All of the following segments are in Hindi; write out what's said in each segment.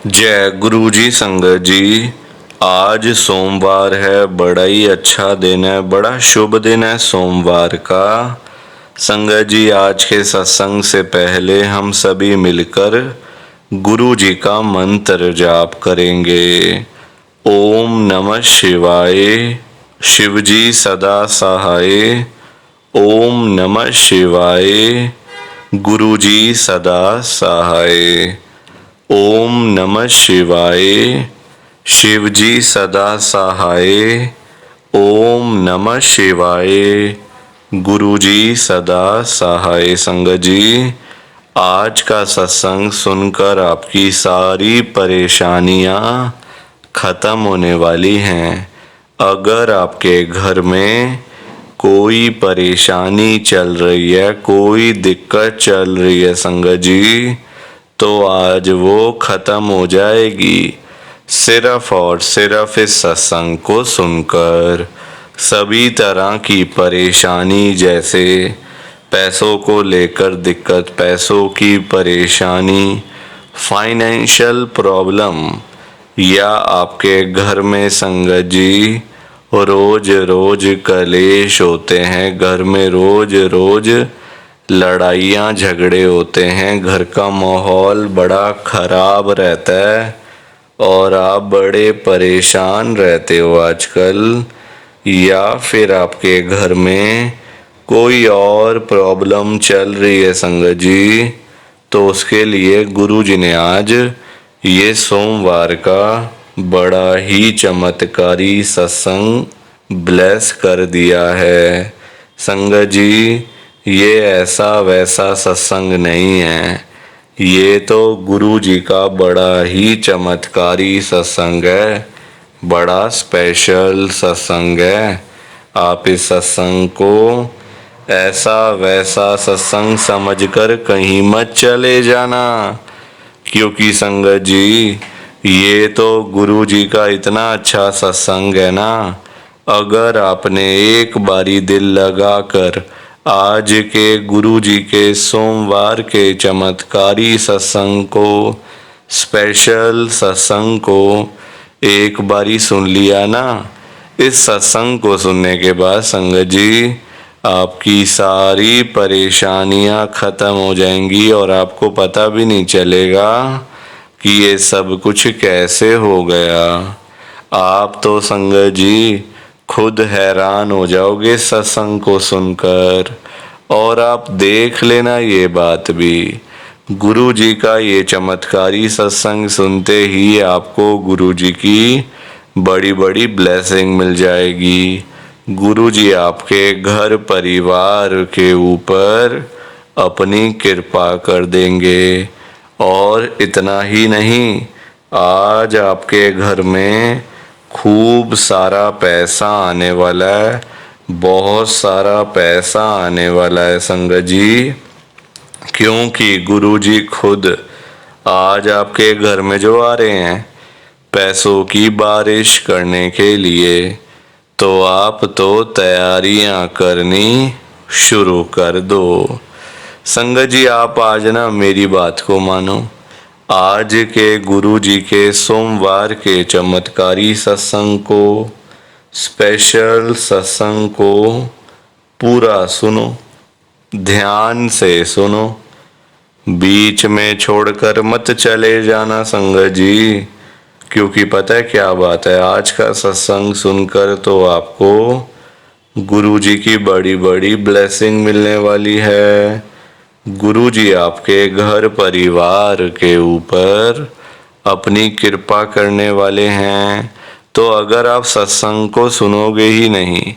जय गुरु जी। संगत जी, आज सोमवार है। बड़ा ही अच्छा दिन है, बड़ा शुभ दिन है सोमवार का। संगत जी, आज के सत्संग से पहले हम सभी मिलकर गुरु जी का मंत्र जाप करेंगे। ओम नमः शिवाय। शिव जी सदा सहाय। ओम नमः शिवाय। गुरु जी सदा सहाय। ओम नमः शिवाय। शिव जी सदा सहाय। ओम नमः शिवाय। गुरु जी सदा सहाय। संगत जी, आज का सत्संग सुनकर आपकी सारी परेशानियां खत्म होने वाली हैं। अगर आपके घर में कोई परेशानी चल रही है, कोई दिक्कत चल रही है संगत जी, तो आज वो खत्म हो जाएगी सिर्फ और सिर्फ इस सत्संग को सुनकर। सभी तरह की परेशानी, जैसे पैसों को लेकर दिक्कत, पैसों की परेशानी, फाइनेंशियल प्रॉब्लम, या आपके घर में संगत जी रोज रोज कलेश होते हैं, घर में रोज रोज लड़ाइयाँ झगड़े होते हैं, घर का माहौल बड़ा खराब रहता है और आप बड़े परेशान रहते हो आजकल, या फिर आपके घर में कोई और प्रॉब्लम चल रही है संगत जी, तो उसके लिए गुरु जी ने आज ये सोमवार का बड़ा ही चमत्कारी सत्संग ब्लेस कर दिया है। संगत जी, ये ऐसा वैसा सत्संग नहीं है, ये तो गुरु जी का बड़ा ही चमत्कारी सत्संग है, बड़ा स्पेशल सत्संग है। आप इस सत्संग को ऐसा वैसा सत्संग समझकर कहीं मत चले जाना, क्योंकि संगत जी ये तो गुरु जी का इतना अच्छा सत्संग है ना। अगर आपने एक बारी दिल लगाकर आज के गुरु जी के सोमवार के चमत्कारी सत्संग को, स्पेशल सत्संग को एक बारी सुन लिया ना, इस सत्संग को सुनने के बाद संगत जी आपकी सारी परेशानियां खत्म हो जाएंगी और आपको पता भी नहीं चलेगा कि ये सब कुछ कैसे हो गया। आप तो संगत जी खुद हैरान हो जाओगे सत्संग को सुनकर। और आप देख लेना ये बात भी, गुरु जी का ये चमत्कारी सत्संग सुनते ही आपको गुरु जी की बड़ी बड़ी ब्लेसिंग मिल जाएगी। गुरु जी आपके घर परिवार के ऊपर अपनी कृपा कर देंगे। और इतना ही नहीं, आज आपके घर में खूब सारा पैसा आने वाला है, बहुत सारा पैसा आने वाला है संगत जी, क्योंकि गुरु जी खुद आज आपके घर में जो आ रहे हैं पैसों की बारिश करने के लिए, तो आप तो तैयारियां करनी शुरू कर दो। संगत जी, आप आज ना मेरी बात को मानो, आज के गुरु जी के सोमवार के चमत्कारी सत्संग को, स्पेशल सत्संग को पूरा सुनो, ध्यान से सुनो, बीच में छोड़कर मत चले जाना संगत जी, क्योंकि पता है क्या बात है, आज का सत्संग सुनकर तो आपको गुरु जी की बड़ी बड़ी ब्लेसिंग मिलने वाली है। गुरु जी आपके घर परिवार के ऊपर अपनी कृपा करने वाले हैं। तो अगर आप सत्संग को सुनोगे ही नहीं,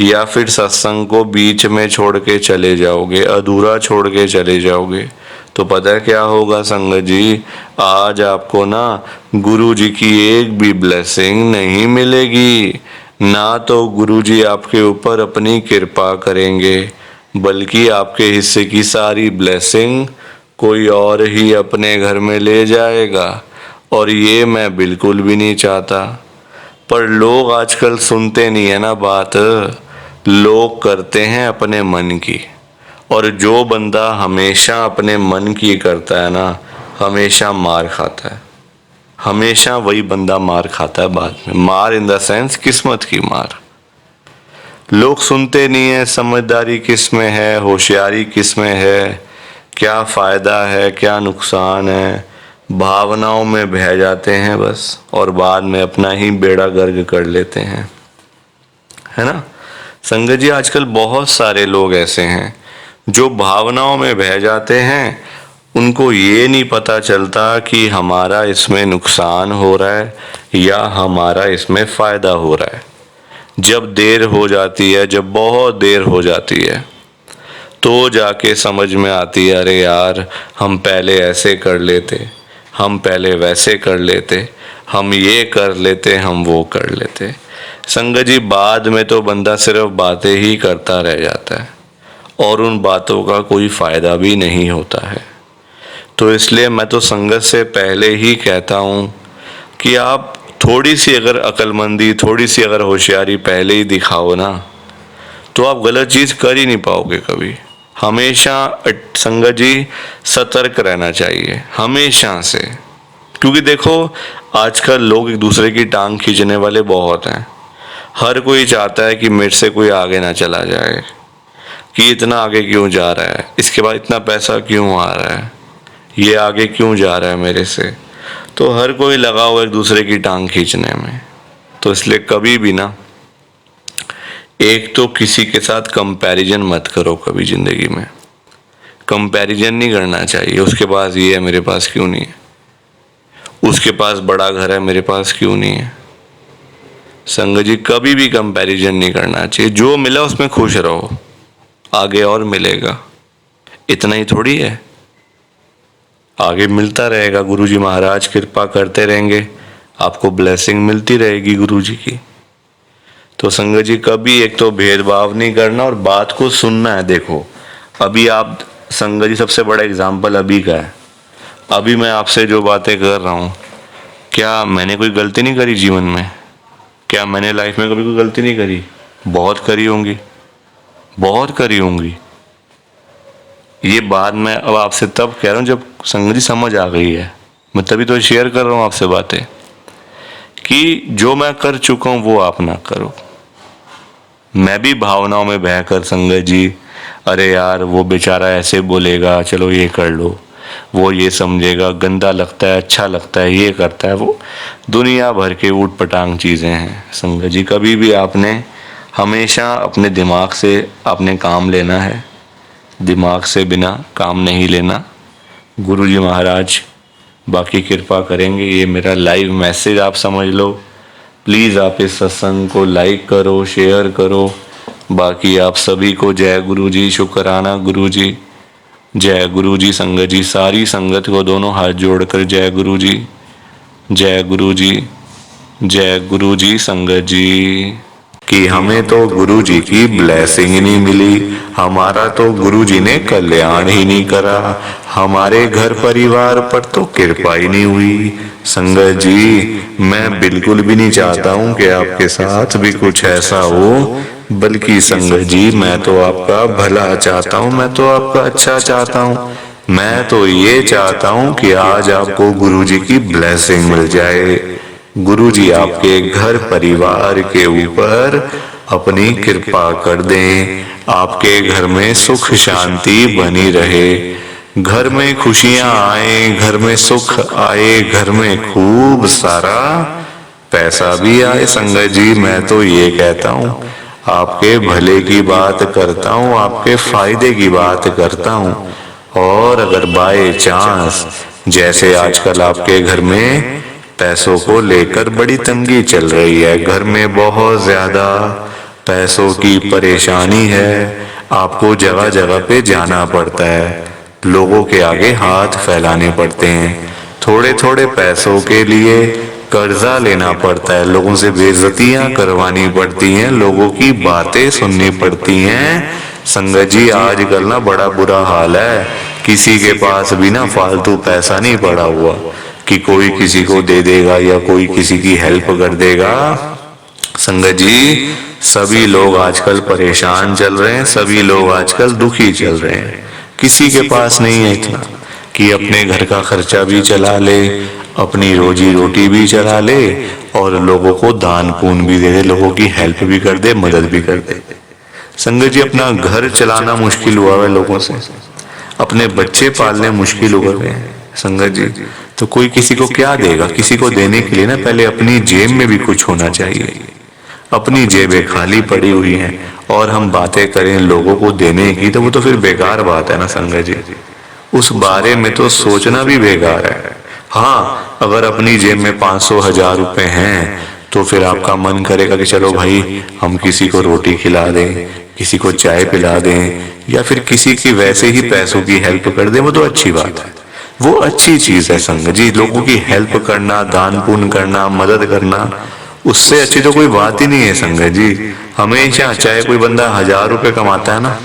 या फिर सत्संग को बीच में छोड़ के चले जाओगे, अधूरा छोड़ के चले जाओगे, तो पता है क्या होगा संगत जी, आज आपको ना गुरु जी की एक भी ब्लेसिंग नहीं मिलेगी। ना तो गुरु जी आपके ऊपर अपनी कृपा करेंगे, बल्कि आपके हिस्से की सारी ब्लेसिंग कोई और ही अपने घर में ले जाएगा। और ये मैं बिल्कुल भी नहीं चाहता, पर लोग आजकल सुनते नहीं है ना बात, लोग करते हैं अपने मन की। और जो बंदा हमेशा अपने मन की करता है ना, हमेशा मार खाता है, हमेशा वही बंदा मार खाता है बाद में। मार इन द सेंस किस्मत की मार। लोग सुनते नहीं है समझदारी किस में है, होशियारी किस में है, क्या फ़ायदा है क्या नुकसान है, भावनाओं में बह जाते हैं बस, और बाद में अपना ही बेड़ा गर्क कर लेते हैं, है ना। संगत जी आजकल बहुत सारे लोग ऐसे हैं जो भावनाओं में बह जाते हैं, उनको ये नहीं पता चलता कि हमारा इसमें नुकसान हो रहा है या हमारा इसमें फ़ायदा हो रहा है। जब देर हो जाती है, जब बहुत देर हो जाती है, तो जाके समझ में आती है अरे यार हम पहले ऐसे कर लेते, हम पहले वैसे कर लेते, हम ये कर लेते, हम वो कर लेते। संगत जी बाद में तो बंदा सिर्फ बातें ही करता रह जाता है और उन बातों का कोई फ़ायदा भी नहीं होता है। तो इसलिए मैं तो संगत से पहले ही कहता हूँ कि आप थोड़ी सी अगर अक्लमंदी, थोड़ी सी अगर होशियारी पहले ही दिखाओ ना, तो आप गलत चीज़ कर ही नहीं पाओगे कभी। हमेशा संगत जी सतर्क रहना चाहिए हमेशा से, क्योंकि देखो आजकल लोग एक दूसरे की टांग खींचने वाले बहुत हैं। हर कोई चाहता है कि मेरे से कोई आगे ना चला जाए, कि इतना आगे क्यों जा रहा है, इसके बाद इतना पैसा क्यों आ रहा है, ये आगे क्यों जा रहा है मेरे से। तो हर कोई लगा हुआ एक दूसरे की टांग खींचने में। तो इसलिए कभी भी ना, एक तो किसी के साथ कंपैरिजन मत करो कभी ज़िंदगी में। कंपैरिजन नहीं करना चाहिए, उसके पास ये है मेरे पास क्यों नहीं है, उसके पास बड़ा घर है मेरे पास क्यों नहीं है। संगत जी कभी भी कंपैरिजन नहीं करना चाहिए। जो मिला उसमें खुश रहो, आगे और मिलेगा, इतना ही थोड़ी है, आगे मिलता रहेगा। गुरुजी महाराज कृपा करते रहेंगे, आपको ब्लेसिंग मिलती रहेगी गुरुजी की। तो संगत जी कभी एक तो भेदभाव नहीं करना और बात को सुनना है। देखो अभी आप संगत जी सबसे बड़ा एग्जाम्पल अभी का है, अभी मैं आपसे जो बातें कर रहा हूँ, क्या मैंने कोई गलती नहीं करी जीवन में? क्या मैंने लाइफ में कभी कोई गलती नहीं करी? बहुत करी होंगी, बहुत करी होंगी। ये बात मैं अब आपसे तब कह रहा हूँ जब संगत जी समझ आ गई है। मैं तभी तो शेयर कर रहा हूँ आपसे बातें कि जो मैं कर चुका हूँ वो आप ना करो। मैं भी भावनाओं में बहकर संगत जी, अरे यार वो बेचारा ऐसे बोलेगा, चलो ये कर लो, वो ये समझेगा, गंदा लगता है, अच्छा लगता है, ये करता है, वो दुनिया भर के ऊट पटांग चीज़ें हैं। संगत जी कभी भी आपने हमेशा अपने दिमाग से आपने काम लेना है, दिमाग से बिना काम नहीं लेना। गुरुजी महाराज बाकी कृपा करेंगे। ये मेरा लाइव मैसेज आप समझ लो। प्लीज़ आप इस सत्संग को लाइक करो, शेयर करो। बाकी आप सभी को जय गुरुजी, शुक्राना गुरुजी, जय गुरुजी। संगत जी सारी संगत को दोनों हाथ जोड़कर जय गुरुजी, जय गुरुजी, जय गुरुजी। संगत जी कि हमें तो गुरुजी की ब्लेसिंग नहीं मिली, हमारा तो गुरुजी ने कल्याण ही नहीं करा, हमारे घर परिवार पर तो कृपा ही नहीं हुई। संगत जी मैं बिल्कुल भी नहीं चाहता हूँ कि आपके साथ भी कुछ ऐसा हो, बल्कि संगत जी मैं तो आपका भला चाहता हूँ, मैं तो आपका अच्छा चाहता हूँ। मैं तो ये चाहता हूँ कि आज आपको गुरुजी की ब्लेसिंग मिल जाए, गुरुजी आपके घर परिवार के ऊपर अपनी कृपा कर दें, आपके घर में सुख शांति बनी रहे, घर में खुशियां आए, घर में सुख आए, घर में खूब सारा पैसा भी आए। संगत जी मैं तो ये कहता हूँ, आपके भले की बात करता हूँ, आपके फायदे की बात करता हूँ। और अगर बाय चांस जैसे आजकल आपके घर में पैसों को लेकर बड़ी तंगी चल रही है, घर में बहुत ज्यादा पैसों की परेशानी है, आपको जगह जगह पे जाना पड़ता है, लोगों के आगे हाथ फैलाने पड़ते हैं, थोड़े थोड़े पैसों के लिए कर्जा लेना पड़ता है, लोगों से बेइज्जतियां करवानी पड़ती हैं, लोगों की बातें सुननी पड़ती हैं। संगत जी आजकल ना बड़ा बुरा हाल है, किसी के पास भी ना फालतू पैसा नहीं पड़ा हुआ कि कोई किसी को दे देगा या कोई किसी की हेल्प कर देगा। संगत जी सभी लोग आजकल परेशान चल रहे हैं, सभी लोग आजकल दुखी चल रहे हैं, किसी के पास नहीं है इतना। कि अपने घर का खर्चा भी चला ले, अपनी रोजी रोटी भी चला ले और लोगों को दान पुण्य भी दे दे, लोगों की हेल्प भी कर दे, मदद भी कर दे। संगत जी, अपना घर चलाना मुश्किल हुआ है लोगों से, अपने बच्चे पालने मुश्किल हो गए हैं संगत जी, तो कोई किसी को क्या देगा? किसी को देने के लिए ना पहले अपनी जेब में भी कुछ होना चाहिए। अपनी जेबें खाली पड़ी हुई हैं और हम बातें करें लोगों को देने की, तो वो तो फिर बेकार बात है ना संगत जी। उस बारे में तो सोचना भी बेकार है। हाँ, अगर अपनी जेब में 500-1000 रुपए हैं तो फिर आपका मन करेगा कि चलो भाई हम किसी को रोटी खिला दें, किसी को चाय पिला दें, या फिर किसी की वैसे ही पैसों की हेल्प कर दें, वो तो अच्छी बात है, वो अच्छी चीज है संगत जी। लोगों की हेल्प करना, दान पुण्य करना, मदद करना, उससे अच्छी तो कोई बात ही नहीं है संगत जी। हमेशा चाहे कोई बंदा 1000 रुपए कमाता है ना,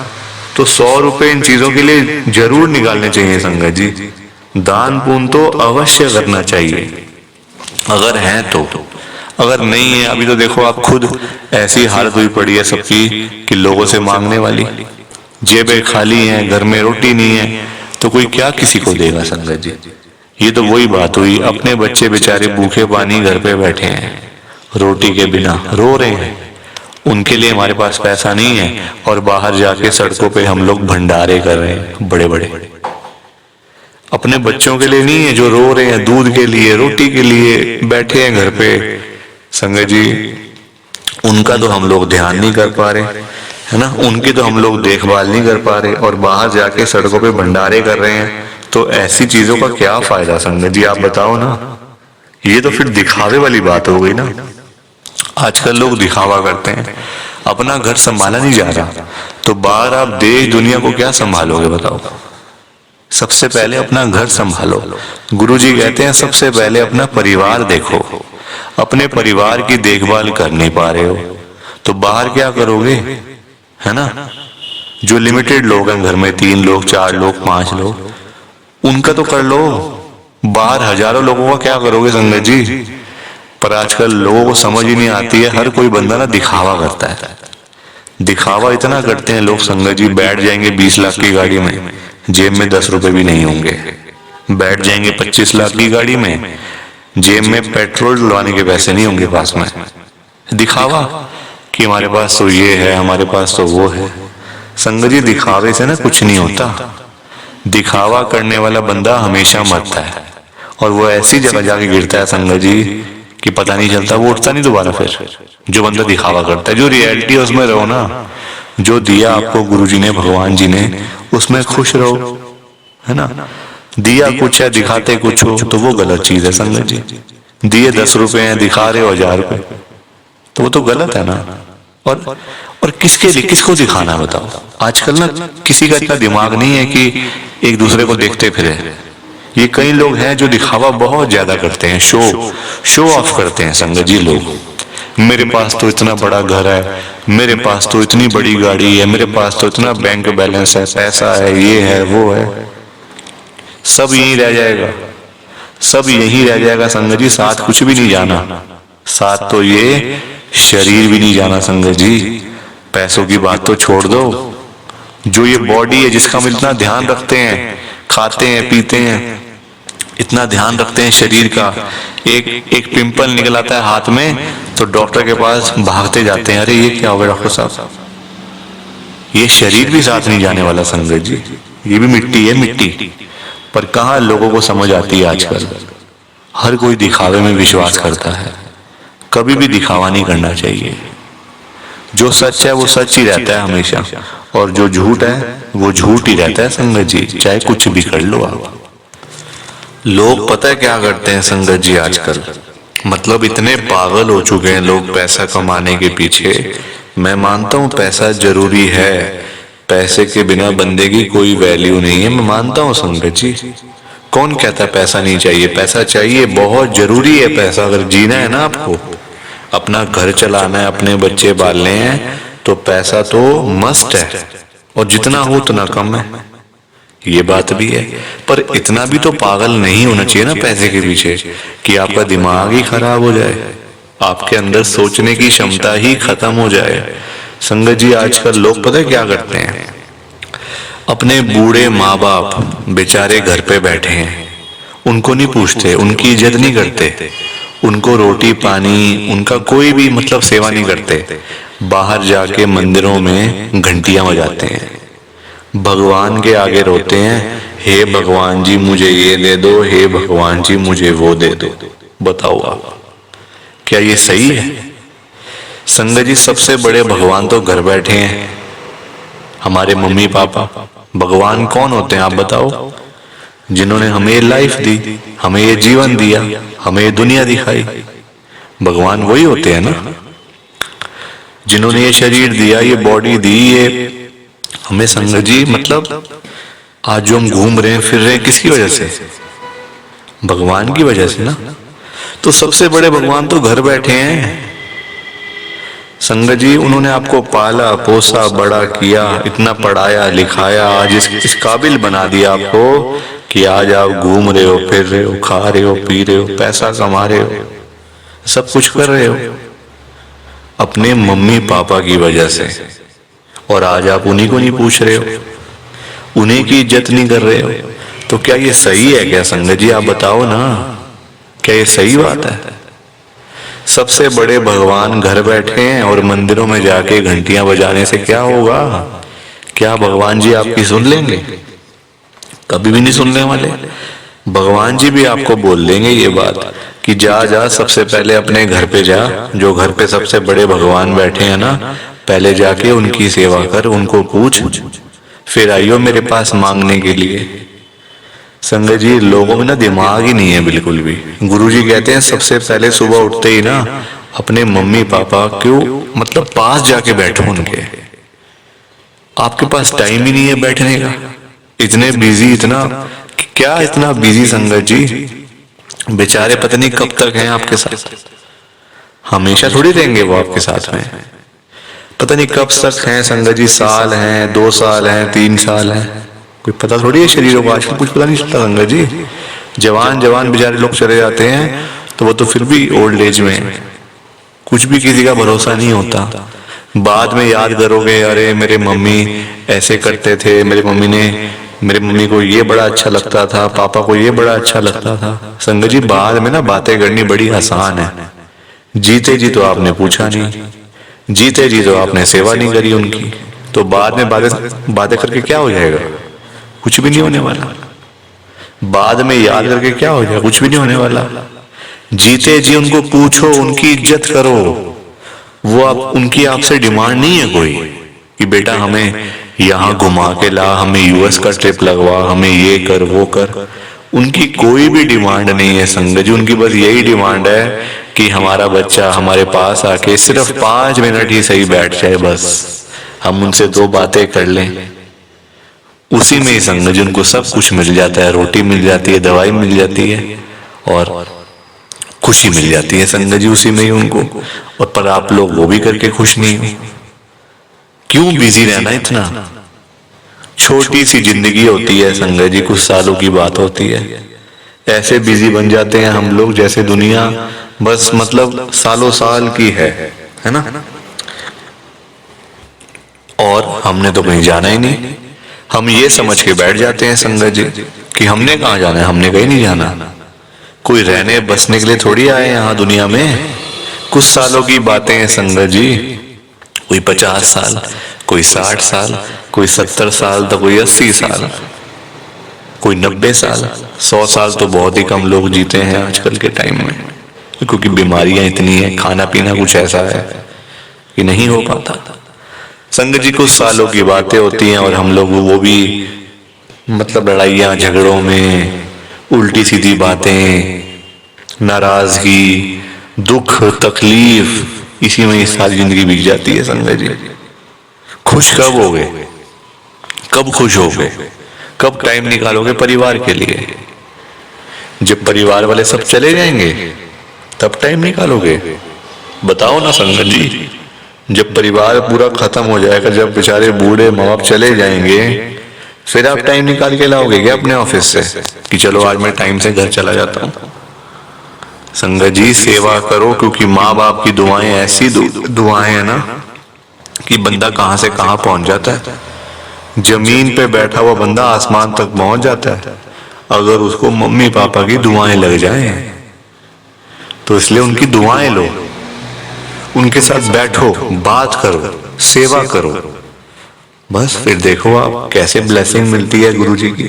तो 100 रुपए इन चीजों के लिए जरूर निकालने चाहिए संगत जी। दान पुण्य तो अवश्य करना चाहिए अगर है तो। अगर नहीं है, अभी तो देखो आप खुद ऐसी हालत हुई पड़ी है सबकी कि लोगों से मांगने वाली, जेबें खाली हैं, घर में रोटी नहीं है, तो कोई क्या किसी को देगा संगत जी। ये तो वही बात हुई, अपने बच्चे बेचारे भूखे पानी घर पे बैठे हैं, रोटी के बिना रो रहे हैं, उनके लिए हमारे पास पैसा नहीं है और बाहर जाके सड़कों पे हम लोग भंडारे कर रहे हैं बड़े बड़े। अपने बच्चों के लिए नहीं है जो रो रहे हैं, दूध के लिए, रोटी के लिए बैठे हैं घर पे संगत जी, उनका तो हम लोग ध्यान नहीं कर पा रहे, है ना, उनकी तो हम लोग देखभाल नहीं कर पा रहे और बाहर जाके सड़कों पे भंडारे कर रहे हैं। तो ऐसी चीजों का क्या फायदा संगत जी, आप बताओ ना। ये तो फिर दिखावे वाली बात हो गई ना। आजकल लोग दिखावा करते हैं, अपना घर संभाला नहीं जा रहा, तो बाहर आप देश दुनिया को क्या संभालोगे बताओ। सबसे पहले अपना घर संभालो। गुरुजी कहते हैं सबसे पहले अपना परिवार देखो। अपने परिवार की देखभाल कर नहीं पा रहे हो तो बाहर क्या करोगे, है ना। जो लिमिटेड लोग हैं घर में, 3 लोग, 4 लोग, 5 लोग, उनका तो कर लो, बाहर हजारों लोगों का क्या करोगे संगत जी। पर आजकल लोगों को समझ ही नहीं आती है, हर कोई बंदा ना दिखावा करता है। दिखावा इतना करते हैं लोग संगत जी, बैठ जाएंगे 20 लाख की गाड़ी में, जेब में 10 रुपए भी नहीं होंगे। बैठ जाएंगे 25 लाख की गाड़ी में, जेब में पेट्रोल डलवाने के पैसे नहीं होंगे पास में। दिखावा कि हमारे पास तो ये है, हमारे पास तो वो है। संगत जी, दिखावे से ना कुछ नहीं होता। दिखावा करने वाला बंदा हमेशा मरता है और वो ऐसी जगह जाके गिरता है संगत जी कि पता नहीं चलता, वो उठता नहीं दोबारा फिर। जो बंदा दिखावा करता है, जो रियलिटी है उसमें रहो ना। जो दिया आपको गुरुजी ने, भगवान जी ने, उसमें खुश रहो, है ना। दिया कुछ है, दिखाते कुछ हो, तो वो गलत चीज है संगत जी। दिए 10 रुपए हैं, दिखा रहे हो 1000 रुपए, तो वो तो गलत है ना। और किसके लिए, किसको दिखाना है बताओ। आजकल ना किसी का इतना दिमाग नहीं है कि एक दूसरे को देखते फिरे। ये कई लोग हैं जो दिखावा बहुत ज्यादा करते हैं, शो ऑफ करते हैं संगत जी लोग। मेरे पास तो इतना बड़ा घर है, मेरे पास तो इतनी बड़ी गाड़ी है, मेरे पास तो इतना बैंक बैलेंस है, पैसा है, ये है, वो है। सब यही रह जाएगा, सब यही रह जाएगा संगत जी, साथ कुछ भी नहीं जाना। साथ तो ये शरीर भी नहीं जाना संगत जी। पैसों की बात तो छोड़ दो, जो ये बॉडी है जिसका हम इतना ध्यान रखते हैं, खाते हैं, पीते हैं, इतना ध्यान रखते हैं शरीर का, एक पिंपल निकल आता है हाथ में तो डॉक्टर के पास भागते जाते हैं, अरे ये क्या हो गया डॉक्टर साहब। ये शरीर भी साथ नहीं जाने वाला संगत जी, ये भी मिट्टी है, मिट्टी। पर कहाँ लोगों को समझ आती है आजकल। हर कोई दिखावे में विश्वास करता है, कभी भी दिखावा नहीं करना चाहिए। जो सच है वो सच ही रहता है हमेशा, और जो झूठ है वो झूठ ही रहता है संगत जी, चाहे कुछ भी कर लो आप। लोग पता है क्या करते हैं संगत जी आजकल, मतलब इतने पागल हो चुके हैं लोग पैसा कमाने के पीछे। मैं मानता हूँ पैसा जरूरी है, पैसे के बिना बंदे की कोई वैल्यू नहीं है, मैं मानता हूँ संगत जी। कौन कहता है पैसा नहीं चाहिए? पैसा चाहिए, बहुत जरूरी है पैसा। अगर जीना है ना आपको, अपना घर चलाना है, अपने बच्चे पालने हैं, तो पैसा तो मस्ट है, और जितना हो उतना कम है, ये बात भी है। पर इतना भी तो पागल नहीं होना चाहिए ना पैसे के पीछे कि आपका दिमाग ही खराब हो जाए, आपके अंदर सोचने की क्षमता ही खत्म हो जाए। संगत जी आजकल लोग पता है क्या करते हैं, अपने बूढ़े माँ बाप बेचारे घर पे बैठे हैं, उनको नहीं पूछते, उनकी इज्जत नहीं करते, उनको रोटी पानी उनका कोई भी मतलब सेवा नहीं करते। बाहर जाके मंदिरों में घंटियां बजाते हैं, भगवान के आगे रोते हैं, हे भगवान जी मुझे ये दे दो, हे भगवान जी मुझे वो दे दो। बताओ आप, क्या ये सही है? संगत जी, सबसे बड़े भगवान तो घर बैठे हैं, हमारे मम्मी पापा। भगवान कौन होते हैं आप बताओ? जिन्होंने हमें लाइफ दी, हमें ये जीवन दिया, हमें ये दुनिया दिखाई, भगवान वही होते हैं ना। जिन्होंने ये शरीर दिया, ये बॉडी दी, ये हमें संगत जी मतलब आज जो हम घूम रहे हैं फिर रहे हैं किसकी वजह से? भगवान की वजह से ना। तो सबसे बड़े भगवान तो घर बैठे हैं। संगत जी, उन्होंने आपको पाला पोसा बड़ा किया, इतना पढ़ाया लिखाया, आज इस काबिल बना दिया आपको कि आज आप घूम रहे हो, फिर रहे हो, खा रहे हो, पी रहे हो, पैसा कमा रहे हो, सब कुछ कर रहे हो अपने मम्मी पापा की वजह से। और आज आप उन्हीं को नहीं पूछ रहे हो, उन्हीं की इज्जत नहीं कर रहे हो। तो क्या ये सही है क्या संगत जी? आप बताओ ना, क्या ये सही बात है? सबसे बड़े भगवान घर बैठे हैं और मंदिरों में जाके घंटियां बजाने से क्या होगा? क्या भगवान जी आपकी सुन लेंगे? कभी भी नहीं सुनने वाले। भगवान जी भी आपको बोल देंगे ये बात कि जा जा सबसे पहले अपने घर पे जा, जो घर पे सबसे बड़े भगवान बैठे हैं ना, पहले जाके उनकी सेवा कर, उनको पूछ, फिर आइयो मेरे पास मांगने के लिए। संगत जी, लोगों में ना दिमाग ही नहीं है बिल्कुल भी। गुरुजी कहते हैं सबसे पहले सुबह उठते ही ना अपने मम्मी पापा क्यों मतलब पास जाके बैठो उनके। आपके पास टाइम ही नहीं है बैठने का, इतने बिजी, इतना क्या इतना बिजी संगत जी। बेचारे पता नहीं कब तक हैं आपके साथ, हमेशा थोड़ी रहेंगे वो आपके साथ में। पता नहीं कब तक हैं संगत जी, साल हैं, 2 साल हैं, 3 साल हैं, कोई पता थोड़ी है शरीरों को। आजकल कुछ पता नहीं चलता संगत जी। जवान जवान बेचारे लोग चले जाते हैं तो वो तो फिर भी ओल्ड एज में, कुछ भी किसी का भरोसा नहीं होता। बाद में याद करोगे, अरे मेरे मम्मी ऐसे करते थे, मेरे मम्मी को ये बड़ा अच्छा लगता था, पापा को ये बड़ा अच्छा लगता था। संगत जी, बाद में ना बातें करनी बड़ी आसान है, जीते जी तो आपने पूछा नहीं, जीते जी तो आपने सेवा नहीं करी उनकी, तो बाद में बातें करके क्या हो जाएगा? कुछ भी नहीं होने वाला। बाद में याद करके क्या हो जाएगा? कुछ भी नहीं होने वाला। जीते जी उनको पूछो, उनकी इज्जत करो। वो आप उनकी आपसे डिमांड नहीं है कोई कि बेटा हमें यहाँ घुमा के ला, हमें यूएस का ट्रिप लगवा, हमें ये कर वो कर। उनकी कोई भी डिमांड नहीं है संगत जी। उनकी बस यही डिमांड है कि हमारा बच्चा हमारे पास आके सिर्फ 5 मिनट ही सही बैठ जाए, बस हम उनसे 2 बातें कर लें। उसी में ही संगत जी उनको सब कुछ मिल जाता है, रोटी मिल जाती है, दवाई मिल जाती है और खुशी मिल जाती है संगत जी उसी में ही उनको। और पर आप लोग वो भी करके खुश नहीं हो। क्यों बिजी रहना इतना? छोटी सी जिंदगी होती है संगत जी, कुछ सालों की बात होती है। ऐसे बिजी बन जाते हैं हम लोग जैसे दुनिया बस मतलब सालों साल की है ना। और हमने तो कहीं जाना ही नहीं। हम ये समझ के बैठ जाते हैं संगत जी कि हमने कहाँ जाना है, हमने कहीं नहीं जाना। कोई रहने बसने के लिए थोड़ी आए यहाँ दुनिया में। कुछ सालों की बातें हैं संगत जी, कोई 50 साल, कोई 60 साल, कोई 70 साल, तो कोई 80 साल, कोई 90 साल। 100 साल तो बहुत ही कम लोग जीते हैं आजकल के टाइम में, क्योंकि बीमारियां इतनी हैं, खाना पीना कुछ ऐसा है कि नहीं हो पाता। संगत जी, कुछ सालों की बातें होती हैं और हम लोग वो भी मतलब लड़ाइयाँ झगड़ों में, उल्टी सीधी बातें, नाराजगी, दुख तकलीफ, इसी में सारी जिंदगी बीत जाती है संगत जी। खुश कब होगे? कब खुश होगे? कब टाइम निकालोगे परिवार के लिए? जब परिवार वाले सब चले जाएंगे तब टाइम निकालोगे? बताओ ना संगत जी। जब परिवार पूरा खत्म हो जाएगा, जब बेचारे बूढ़े माँ बाप चले जाएंगे, फिर आप टाइम निकाल के लाओगे क्या अपने ऑफिस से कि चलो आज मैं टाइम से घर चला जाता हूँ? संगत जी, सेवा करो, क्योंकि माँ बाप की दुआएं ऐसी दुआएं है ना कि बंदा कहाँ से कहाँ पहुंच जाता है। जमीन पे बैठा हुआ बंदा आसमान तक पहुंच जाता है अगर उसको मम्मी पापा की दुआएं लग जाएं। तो इसलिए उनकी दुआएं लो, उनके साथ बैठो, बात करो, सेवा करो, बस फिर देखो आप कैसे ब्लेसिंग मिलती है गुरुजी की,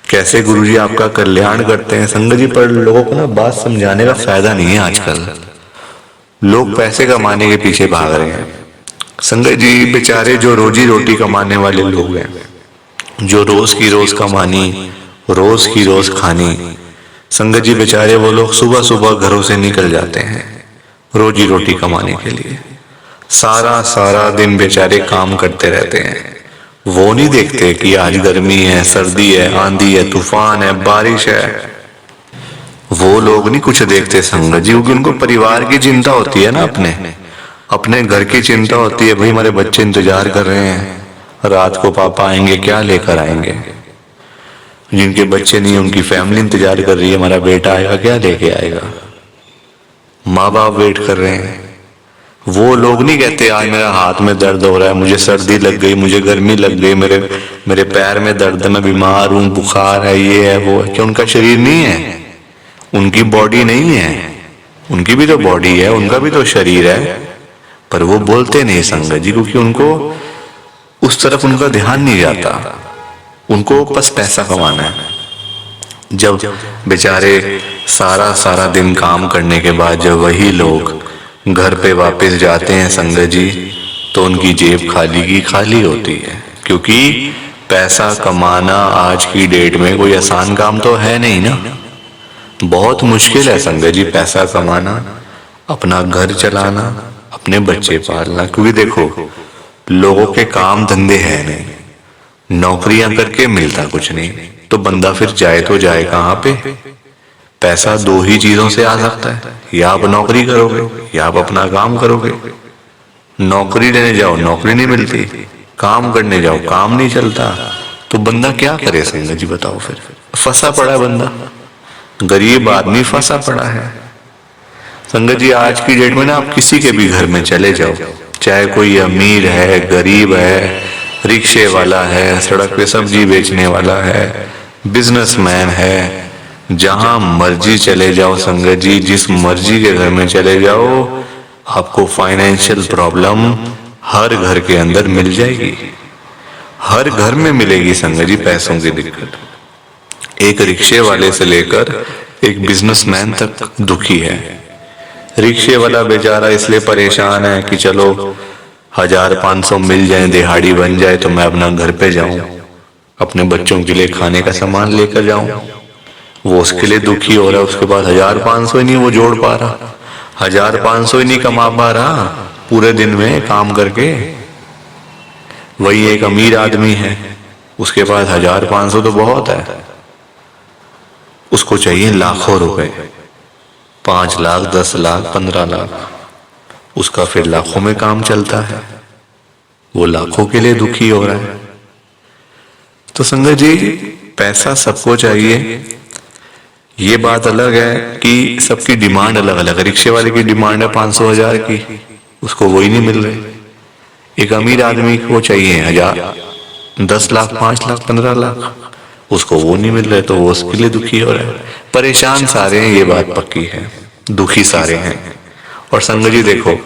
कैसे गुरुजी आपका कल्याण करते हैं। संगत जी, पर लोगों को ना बात समझाने का फायदा नहीं है। आजकल लोग पैसे कमाने के पीछे भाग रहे हैं। संगत जी, बेचारे जो रोजी रोटी कमाने वाले लोग हैं, जो रोज की रोज कमानी, रोज की रोज खानी, संगत जी बेचारे वो लोग सुबह सुबह घरों से निकल जाते हैं रोजी रोटी कमाने के लिए। सारा सारा दिन बेचारे काम करते रहते हैं। वो नहीं देखते कि आज गर्मी है, सर्दी है, आंधी है, तूफान है, बारिश है। वो लोग नहीं कुछ देखते संगत जी, क्योंकि उनको परिवार की चिंता होती है ना, अपने घर की चिंता होती है। भाई हमारे बच्चे इंतजार कर रहे हैं, रात को पापा आएंगे, क्या लेकर आएंगे। जिनके बच्चे नहीं, उनकी फैमिली इंतजार कर रही है, हमारा बेटा आएगा, क्या लेके आएगा। माँ बाप वेट कर रहे हैं। वो लोग नहीं कहते आज मेरा हाथ में दर्द हो रहा है, मुझे सर्दी लग गई, मुझे गर्मी लग गई, मेरे पैर में दर्द है, मैं बीमार हूँ, बुखार है, ये है वो है। क्या उनका शरीर नहीं है? उनकी बॉडी नहीं है? उनकी भी तो बॉडी है, उनका भी तो शरीर है, पर वो बोलते नहीं संगत जी, क्योंकि उनको उस तरफ उनका ध्यान नहीं जाता। उनको बस पैसा कमाना है। जब बेचारे सारा सारा दिन काम करने के बाद जब वही लोग घर पे वापस जाते हैं संगत जी, तो उनकी जेब खाली की खाली होती है। क्योंकि पैसा कमाना आज की डेट में कोई आसान काम तो है नहीं ना, बहुत मुश्किल है संगत जी पैसा कमाना, अपना घर चलाना, अपने बच्चे पालना। क्योंकि देखो लोगों के काम धंधे हैं नहीं, नौकरियां करके मिलता कुछ नहीं, तो बंदा फिर जाए तो जाए कहाँ पे। पैसा दो ही चीजों से आ सकता है, या आप नौकरी करोगे या आप अपना काम करोगे। नौकरी लेने जाओ नौकरी नहीं मिलती, काम करने जाओ काम नहीं चलता, तो बंदा क्या करे संगत जी बताओ। फिर फंसा पड़ा है बंदा, गरीब आदमी फंसा पड़ा है। संगत जी आज की डेट में ना आप किसी के भी घर में चले जाओ, चाहे कोई अमीर है, गरीब है, रिक्शे वाला है, सड़क पे सब्जी बेचने वाला है, बिजनेसमैन है, जहां मर्जी चले जाओ संगत जी, जिस मर्जी के घर में चले जाओ, आपको फाइनेंशियल प्रॉब्लम हर घर के अंदर मिल जाएगी। हर घर में मिलेगी संगत जी पैसों की दिक्कत। एक रिक्शे वाले से लेकर एक बिजनेसमैन तक दुखी है। रिक्शे वाला बेचारा इसलिए परेशान है कि चलो 1500 मिल जाए, दिहाड़ी बन जाए, तो मैं अपना घर पे जाऊं, अपने बच्चों के लिए खाने का सामान लेकर जाऊं। वो उसके लिए दुखी हो रहा है। उसके बाद 1500 ही नहीं वो जोड़ पा रहा, 1500 ही नहीं कमा पा रहा पूरे दिन में काम करके। वही एक अमीर आदमी है, उसके पास 1500 तो बहुत है, उसको चाहिए लाखों रुपए, 5 लाख, 10 लाख, 15 लाख, उसका फिर लाखों में काम चलता है, वो लाखों के लिए दुखी हो रहा है। तो संगत जी पैसा सबको चाहिए, ये बात अलग है कि सबकी डिमांड अलग अलग है। रिक्शे वाले की डिमांड है 500,000 की, उसको वही नहीं मिल रही। एक अमीर आदमी को चाहिए 1000, 10 लाख, 5 लाख, 15 लाख, उसको वो नहीं मिल रहे, तो वो उसके लिए दुखी हो रहा है। परेशान सारे हैं, ये बात पक्की है, दुखी सारे हैं। और संगत जी देखो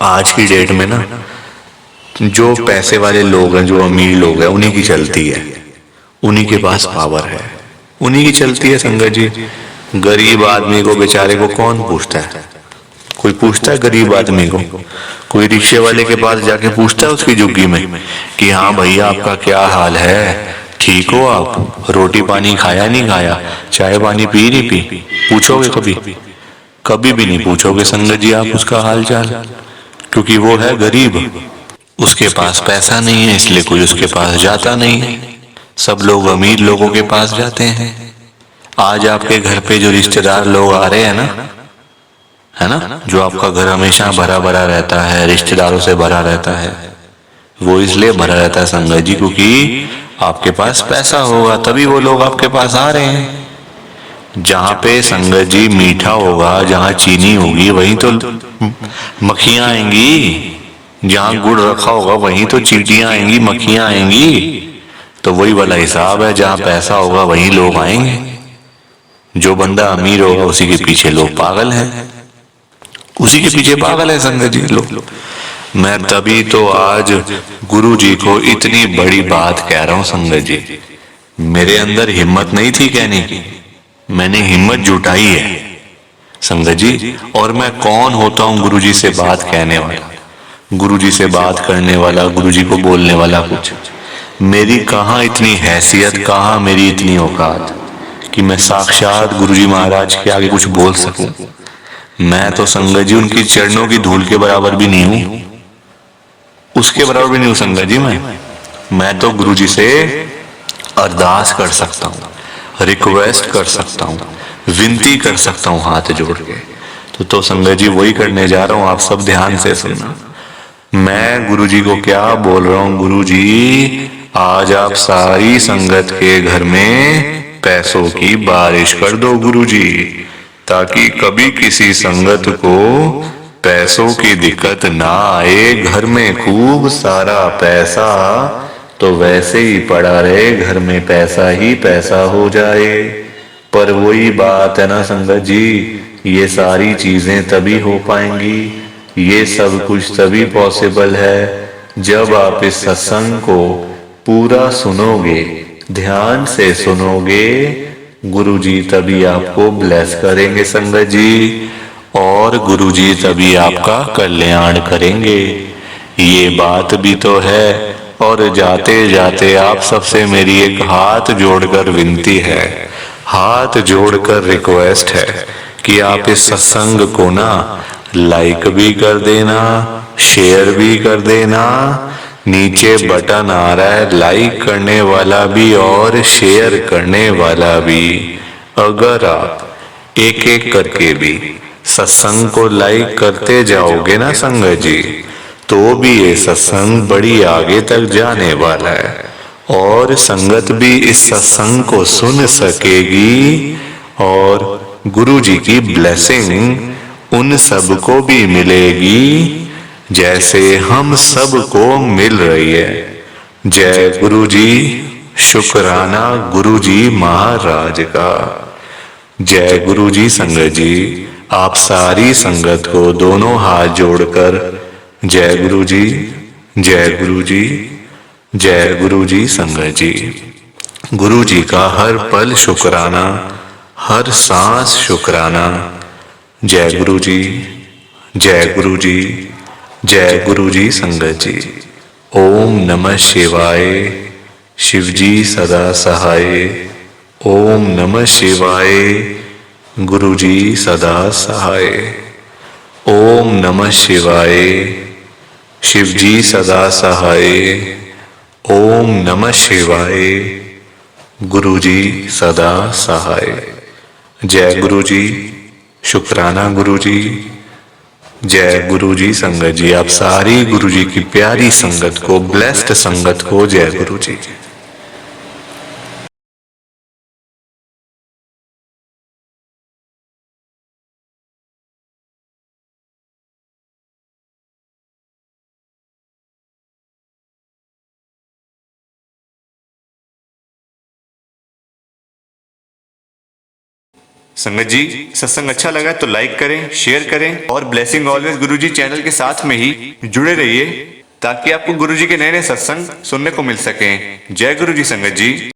आज की डेट में ना जो पैसे वाले लोग हैं, जो अमीर लोग हैं, उन्हीं की चलती है, उन्हीं के पास पावर है, उन्हीं की चलती है संगत जी। गरीब आदमी को बेचारे को कौन पूछता है? कोई पूछता है गरीब आदमी को? कोई रिक्शे वाले के पास जाके पूछता है उसकी झुग्गी में कि हाँ भैया आपका क्या हाल है, ठीक हो आप, रोटी पानी खाया नहीं खाया, चाय पानी पी नहीं पी? पूछोगे कभी? कभी भी नहीं पूछोगे संगत जी आप उसका हाल चाल, क्योंकि वो है गरीब, उसके पास पैसा नहीं है, इसलिए कोई उसके पास जाता नहीं है। सब लोग अमीर लोगों के पास जाते हैं। आज आपके घर पे जो रिश्तेदार लोग आ रहे हैं ना, है ना, जो आपका घर हमेशा भरा भरा रहता है, रिश्तेदारों से भरा रहता है, वो इसलिए भरा रहता है संगत जी क्योंकि आपके पास पैसा होगा, तभी वो लोग आपके पास आ रहे हैं। जहां पे संगत जी मीठा होगा, जहां चीनी होगी, वहीं तो मक्खियां आएंगी, जहां गुड़ रखा होगा वहीं तो चींटियां आएंगी, मक्खियां आएंगी। तो वही वाला हिसाब है, जहां पैसा होगा वहीं लोग आएंगे। जो बंदा अमीर होगा उसी के पीछे लोग पागल हैं, उसी के पीछे पागल है संगत जी लोग। मैं तभी तो आज गुरु जी को इतनी बड़ी बात कह रहा हूं संगत जी। मेरे अंदर हिम्मत नहीं थी कहने की, मैंने हिम्मत जुटाई है संगत जी। और मैं कौन होता हूं गुरु जी से बात कहने वाला, गुरु जी से बात करने वाला, गुरु जी को बोलने वाला। कुछ मेरी कहाँ इतनी हैसियत, कहाँ मेरी इतनी औकात कि मैं साक्षात गुरु जी महाराज के आगे कुछ बोल सकूं। मैं तो संगत जी उनकी चरणों की धूल के बराबर भी नहीं हूं, उसके बराबर भी नहीं हूं संगत जी। मैं तो गुरु जी से अरदास कर सकता हूं, रिक्वेस्ट कर सकता हूं, विनती कर सकता हूं हाथ जोड़ के। तो संगत जी वही करने जा रहा हूं, आप सब ध्यान से सुनना। मैं गुरु जी को क्या बोल रहा हूं, गुरु जी आज आप सारी संगत के घर में पैसों की बारिश कर दो गुरु जी, ताकि कभी किसी संगत को पैसों की दिक्कत ना आए। घर में खूब सारा पैसा तो वैसे ही पड़ा रहे, घर में पैसा ही पैसा हो जाए। पर वही बात है ना संगत जी, ये सारी चीजें तभी हो पाएंगी, ये सब कुछ तभी पॉसिबल है जब आप इस सत्संग को पूरा सुनोगे, ध्यान से सुनोगे। गुरु जी तभी आपको ब्लेस करेंगे संगत जी, और गुरु जी तभी आपका कल्याण करेंगे। ये बात भी तो है। और जाते जाते आप सबसे मेरी एक हाथ जोड़कर विनती है, हाथ जोड़कर रिक्वेस्ट है कि आप इस सत्संग को ना लाइक भी कर देना, शेयर भी कर देना। नीचे बटन आ रहा है लाइक करने वाला भी और शेयर करने वाला भी। अगर आप एक एक करके भी सत्संग को लाइक करते जाओगे ना संगत जी, तो भी ये सत्संग बड़ी आगे तक जाने वाला है, और संगत भी इस सत्संग को सुन सकेगी, और गुरु जी की ब्लेसिंग उन सबको भी मिलेगी जैसे हम सबको मिल रही है। जय गुरु जी, शुक्राना गुरु जी महाराज का। जय गुरु जी संगत जी। आप सारी संगत को दोनों हाथ जोड़कर जय गुरु जी, जय गुरु जी, जय गुरु जी संगत जी। गुरु जी का हर पल शुक्राना, हर सांस शुक्राना। जय गुरु जी, जय गुरु जी, जय गुरु जी संगत जी। ओम नमः शिवाय। शिव जी सदा सहाय। ओम नमः शिवाय। गुरु जी सदा सहाय। ओम नमः शिवाय। शिव जी सदा सहाय। ओम नमः शिवाय। गुरु जी सदा सहाय। जय गुरु जी, शुक्राना गुरु जी। जय गुरु जी संगत जी। आप सारी गुरु जी की प्यारी संगत को, ब्लेस्ड संगत को जय गुरु जी। संगत जी सत्संग अच्छा लगा तो लाइक करें, शेयर करें, और ब्लेसिंग ऑलवेज गुरुजी चैनल के साथ में ही जुड़े रहिए, ताकि आपको गुरुजी के नए नए सत्संग सुनने को मिल सकें। जय गुरु जी संगत जी।